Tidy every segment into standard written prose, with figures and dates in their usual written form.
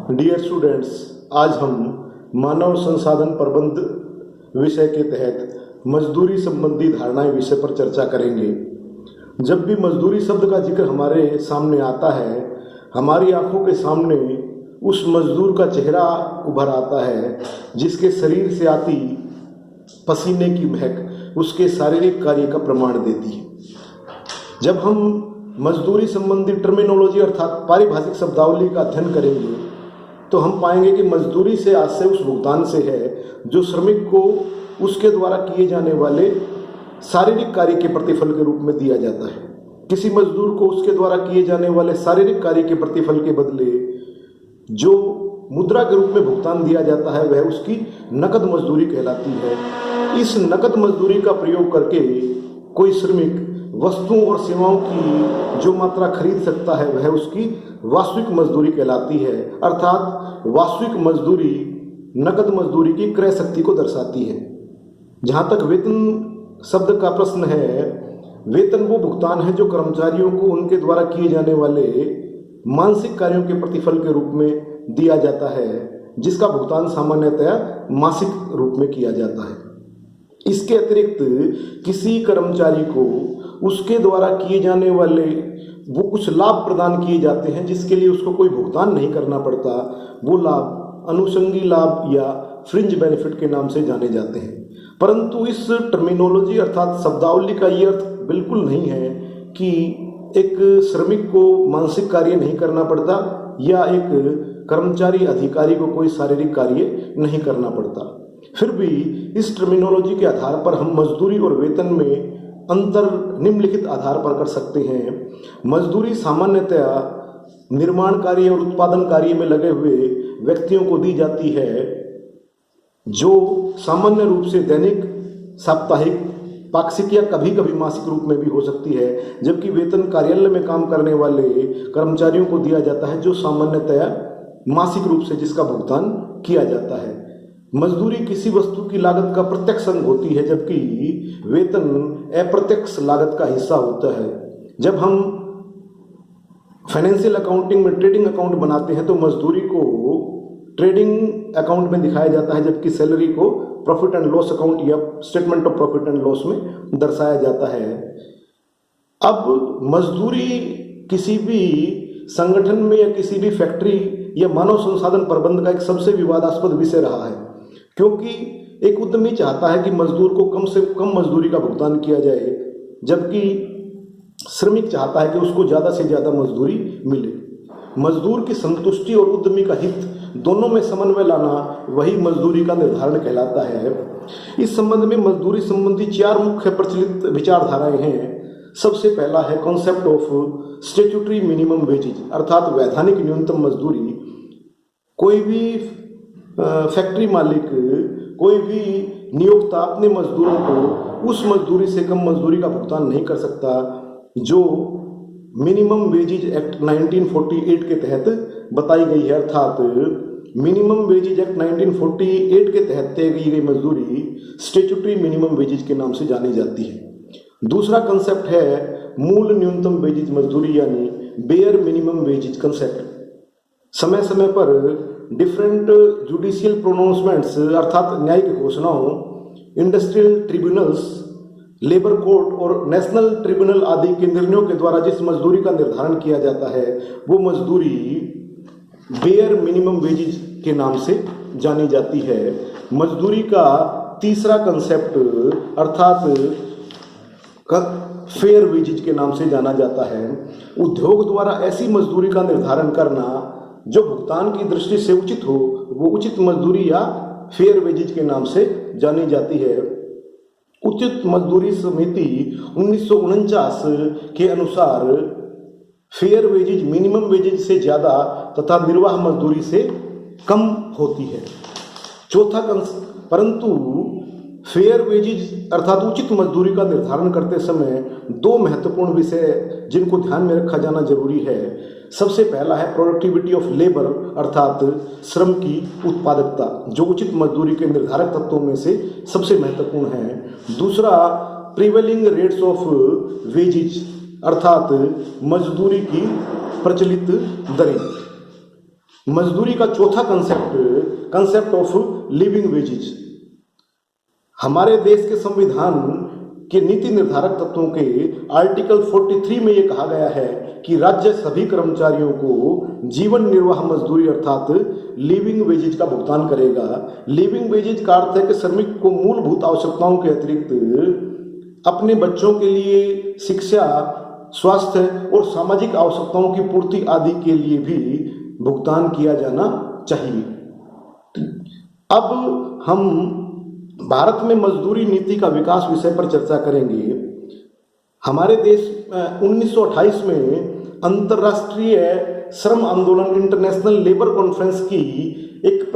Dear students, आज हम मानव संसाधन प्रबंध विषय के तहत मजदूरी संबंधी धारणाएं विषय पर चर्चा करेंगे। जब भी मजदूरी शब्द का जिक्र हमारे सामने आता है, हमारी आंखों के सामने उस मजदूर का चेहरा उभर आता है जिसके शरीर से आती पसीने की महक उसके शारीरिक कार्य का प्रमाण देती है। जब हम मजदूरी संबंधी टर्मिनोलॉजी अर्थात पारिभाषिक शब्दावली का अध्ययन करेंगे तो हम पाएंगे कि मजदूरी से आशय उस भुगतान से है जो श्रमिक को उसके द्वारा किए जाने वाले शारीरिक कार्य के प्रतिफल के रूप में दिया जाता है। किसी मजदूर को उसके द्वारा किए जाने वाले शारीरिक कार्य के प्रतिफल के बदले जो मुद्रा के रूप में भुगतान दिया जाता है वह उसकी नकद मजदूरी कहलाती है। इस नकद मजदूरी का प्रयोग करके कोई श्रमिक वस्तुओं और सेवाओं की जो मात्रा खरीद सकता है वह उसकी वास्तविक मजदूरी कहलाती है। अर्थात वास्तविक मजदूरी नकद मजदूरी की क्रय शक्ति को दर्शाती है। जहाँ तक वेतन शब्द का प्रश्न है, वेतन वो भुगतान है जो कर्मचारियों को उनके द्वारा किए जाने वाले मानसिक कार्यों के प्रतिफल के रूप में दिया जाता है, जिसका भुगतान सामान्यतया मासिक रूप में किया जाता है। इसके अतिरिक्त किसी कर्मचारी को उसके द्वारा किए जाने वाले वो कुछ लाभ प्रदान किए जाते हैं जिसके लिए उसको कोई भुगतान नहीं करना पड़ता। वो लाभ अनुषंगी लाभ या फ्रिंज बेनिफिट के नाम से जाने जाते हैं। परंतु इस टर्मिनोलॉजी अर्थात शब्दावली का ये अर्थ बिल्कुल नहीं है कि एक श्रमिक को मानसिक कार्य नहीं करना पड़ता या एक कर्मचारी अधिकारी को कोई शारीरिक कार्य नहीं करना पड़ता। फिर भी इस टर्मिनोलॉजी के आधार पर हम मजदूरी और वेतन में अंतर निम्नलिखित आधार पर कर सकते हैं। मजदूरी सामान्यतया निर्माण कार्य और उत्पादन कार्य में लगे हुए व्यक्तियों को दी जाती है, जो सामान्य रूप से दैनिक, साप्ताहिक, पाक्षिक या कभी कभी मासिक रूप में भी हो सकती है। जबकि वेतन कार्यालय में काम करने वाले कर्मचारियों को दिया जाता है जो सामान्यतया मासिक रूप से जिसका भुगतान किया जाता है। मजदूरी किसी वस्तु की लागत का प्रत्यक्ष अंग होती है, जबकि वेतन अप्रत्यक्ष लागत का हिस्सा होता है। जब हम फाइनेंशियल अकाउंटिंग में ट्रेडिंग अकाउंट बनाते हैं तो मजदूरी को ट्रेडिंग अकाउंट में दिखाया जाता है, जबकि सैलरी को प्रॉफिट एंड लॉस अकाउंट या statement of profit and loss में दर्शाया जाता है। अब मजदूरी किसी भी संगठन में या किसी भी फैक्ट्री या मानव संसाधन प्रबंध का एक सबसे विवादास्पद विषय रहा है, क्योंकि एक उद्यमी चाहता है कि मजदूर को कम से कम मजदूरी का भुगतान किया जाए, जबकि श्रमिक चाहता है कि उसको ज़्यादा से ज़्यादा मजदूरी मिले। मजदूर की संतुष्टि और उद्यमी का हित दोनों में समन्वय लाना वही मजदूरी का निर्धारण कहलाता है। इस संबंध में मजदूरी संबंधी 4 मुख्य प्रचलित विचारधाराएं हैं। सबसे पहला है concept of statutory minimum wages अर्थात वैधानिक न्यूनतम मजदूरी। कोई भी फैक्ट्री मालिक, कोई भी नियोक्ता अपने मजदूरों को उस मजदूरी से कम मजदूरी का भुगतान नहीं कर सकता जो मिनिमम वेजेज एक्ट 1948 के तहत बताई गई है। अर्थात मिनिमम वेजेज एक्ट 1948 के तहत तय की गई मजदूरी स्टैट्यूटरी मिनिमम वेजेज के नाम से जानी जाती है। दूसरा कंसेप्ट है मूल न्यूनतम वेजेज मजदूरी यानी बेयर मिनिमम वेजेज कंसेप्ट। समय समय पर डिफरेंट जुडिशियल प्रोनाउंसमेंट्स अर्थात न्यायिक घोषणाओं, इंडस्ट्रियल ट्रिब्यूनल्स, लेबर कोर्ट और नेशनल ट्रिब्यूनल आदि के निर्णयों के द्वारा जिस मजदूरी का निर्धारण किया जाता है वो मजदूरी बेयर मिनिमम वेजेज के नाम से जानी जाती है। मजदूरी का तीसरा कंसेप्ट अर्थात फेयर वेजेज के नाम से जाना जाता है। उद्योग द्वारा ऐसी मजदूरी का निर्धारण करना जो भुगतान की दृष्टि से उचित हो वो उचित मजदूरी या फेयर वेजेज के नाम से जानी जाती है। उचित मजदूरी समिति 1949 के अनुसार फेयर वेजेज मिनिमम वेजेज से ज़्यादा तथा निर्वाह मजदूरी से कम होती है। चौथा परंतु फेयर वेजेज अर्थात उचित मजदूरी का निर्धारण करते समय 2 महत्वपूर्ण विषय जिनको ध्यान में रखा जाना जरूरी है। सबसे पहला है प्रोडक्टिविटी ऑफ लेबर अर्थात श्रम की उत्पादकता, जो उचित मजदूरी के निर्धारक तत्वों में से सबसे महत्वपूर्ण है। दूसरा प्रिवेलिंग रेट्स ऑफ वेजेज अर्थात मजदूरी की प्रचलित दरें। मजदूरी का चौथा कंसेप्ट ऑफ लिविंग वेजेज। हमारे देश के संविधान के नीति निर्धारक तत्वों के आर्टिकल 43 में यह कहा गया है कि राज्य सभी कर्मचारियों को जीवन निर्वाह मजदूरी अर्थात लिविंग वेजेज का भुगतान करेगा। लिविंग वेजेज का अर्थ है कि श्रमिक को मूलभूत आवश्यकताओं के अतिरिक्त अपने बच्चों के लिए शिक्षा, स्वास्थ्य और सामाजिक आवश्यकताओं की पूर्ति आदि के लिए भी भुगतान किया जाना चाहिए। अब हम भारत में मजदूरी नीति का विकास विषय पर चर्चा करेंगे। हमारे देश 1928 में अंतर्राष्ट्रीय श्रम आंदोलन इंटरनेशनल लेबर कॉन्फ्रेंस की एक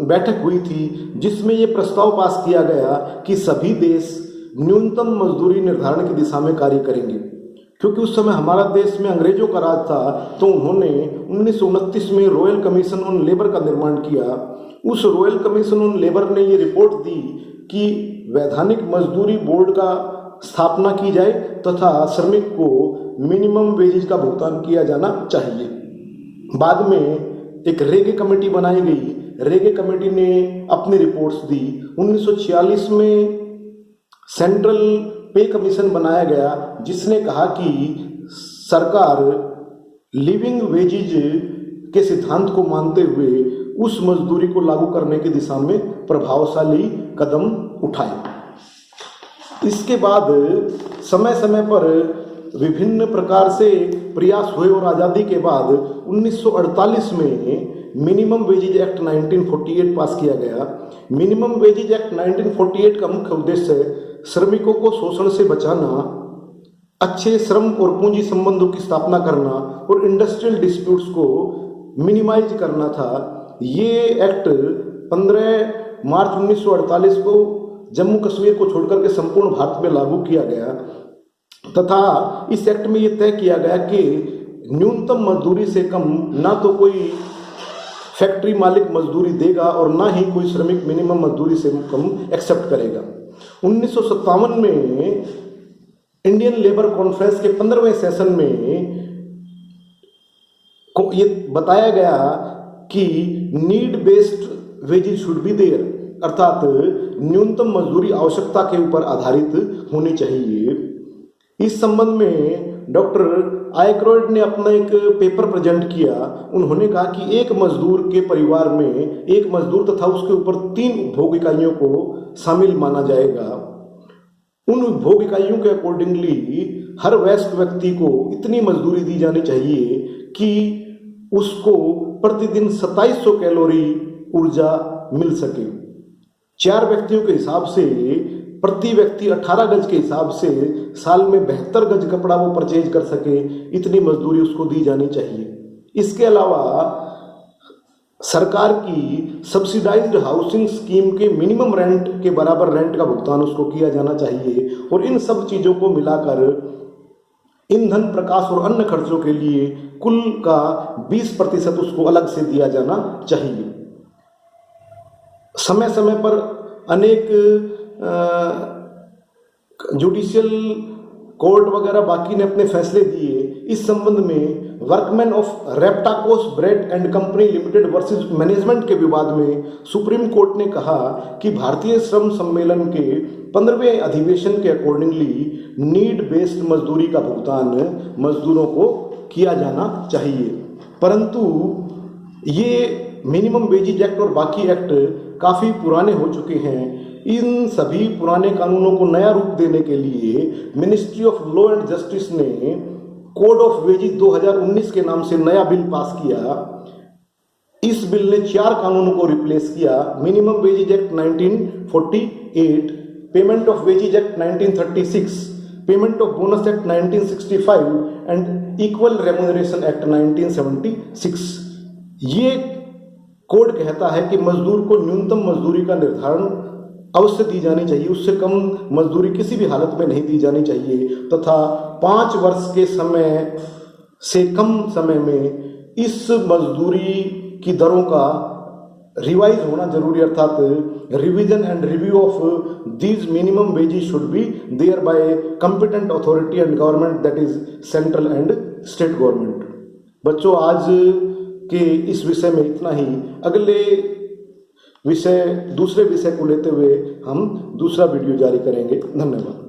बैठक हुई थी, जिसमें यह प्रस्ताव पास किया गया कि सभी देश न्यूनतम मजदूरी निर्धारण की दिशा में कार्य करेंगे। क्योंकि उस समय हमारा देश में अंग्रेजों का राज था, तो उन्होंने 1929 में रॉयल कमीशन ऑन लेबर का निर्माण किया। उस रॉयल कमीशन ऑन लेबर ने ये रिपोर्ट दी कि वैधानिक मजदूरी बोर्ड का स्थापना की जाए तथा श्रमिक को मिनिमम वेजेज का भुगतान किया जाना चाहिए। बाद में एक रेगे कमेटी बनाई गई। रेगे कमेटी ने अपनी रिपोर्ट्स दी। 1946 में सेंट्रल पे कमीशन बनाया गया, जिसने कहा कि सरकार लिविंग वेजेज के सिद्धांत को मानते हुए उस मजदूरी को लागू करने की दिशा में प्रभावशाली कदम उठाए। इसके बाद समय समय पर विभिन्न प्रकार से प्रयास हुए और आज़ादी के बाद 1948 में मिनिमम वेजेज एक्ट 1948 पास किया गया। मिनिमम वेजेज एक्ट 1948 का मुख्य उद्देश्य श्रमिकों को शोषण से बचाना, अच्छे श्रम और पूंजी संबंधों की स्थापना करना और इंडस्ट्रियल डिस्प्यूट्स को मिनिमाइज करना था। ये एक्ट 15 मार्च 1948 को जम्मू कश्मीर को छोड़कर के संपूर्ण भारत में लागू किया गया तथा इस एक्ट में ये तय किया गया कि न्यूनतम मजदूरी से कम ना तो कोई फैक्ट्री मालिक मजदूरी देगा और ना ही कोई श्रमिक मिनिमम मजदूरी से कम एक्सेप्ट करेगा। 1957 में इंडियन लेबर कॉन्फ्रेंस के 15वें सेशन में ये बताया गया कि need based wages should be there, अर्थात न्यूनतम मजदूरी आवश्यकता के ऊपर आधारित होनी चाहिए। इस संबंध में डॉक्टर आयक्रॉयड ने अपना एक पेपर प्रेजेंट किया। उन्होंने कहा कि एक मजदूर के परिवार में एक मजदूर तथा उसके ऊपर 3 उपभोग इकाइयों को शामिल माना जाएगा। उन उपभोग इकाइयों के अकॉर्डिंगली हर वयस्क व्यक्ति को इतनी मजदूरी दी जानी चाहिए कि उसको प्रतिदिन 2700 कैलोरी ऊर्जा मिल सके। 4 व्यक्तियों के हिसाब से प्रति व्यक्ति 18 गज के हिसाब से साल में 72 गज कपड़ा वो परचेज कर सके, इतनी मजदूरी उसको दी जानी चाहिए। इसके अलावा सरकार की सब्सिडाइज्ड हाउसिंग स्कीम के मिनिमम रेंट के बराबर रेंट का भुगतान उसको किया जाना चाहिए और इन सब चीज़ों को मिलाकर ईंधन, प्रकाश और अन्य खर्चों के लिए कुल का 20% उसको अलग से दिया जाना चाहिए। समय समय पर अनेक जुडिशियल कोर्ट वगैरह बाकी ने अपने फैसले दिए। इस संबंध में workman of Reptakos Brett and company limited versus management के विवाद में सुप्रीम कोर्ट ने कहा कि भारतीय श्रम सम्मेलन के 15वें अधिवेशन के अकॉर्डिंगली नीड बेस्ड मजदूरी का भुगतान मजदूरों को किया जाना चाहिए। परंतु ये मिनिमम वेजेज एक्ट और बाकी एक्ट काफ़ी पुराने हो चुके हैं। इन सभी पुराने कानूनों को नया रूप देने के लिए ministry of law and justice ने कोड ऑफ वेजेज 2019 के नाम से नया बिल पास किया। इस बिल ने 4 कानूनों को रिप्लेस किया। Minimum wages act 1948, payment of wages act 1936, payment of bonus act 1965 and equal remuneration act 1976। ये कोड कहता है कि मजदूर को न्यूनतम मजदूरी का निर्धारण अवश्य दी जानी चाहिए, उससे कम मजदूरी किसी भी हालत में नहीं दी जानी चाहिए तथा 5 वर्ष के समय से कम समय में इस मजदूरी की दरों का रिवाइज होना जरूरी, अर्थात revision and review of these minimum wages should be there by competent authority and government, that is central and state government. बच्चों, आज कि इस विषय में इतना ही। अगले विषय दूसरे विषय को लेते हुए हम दूसरा वीडियो जारी करेंगे। धन्यवाद।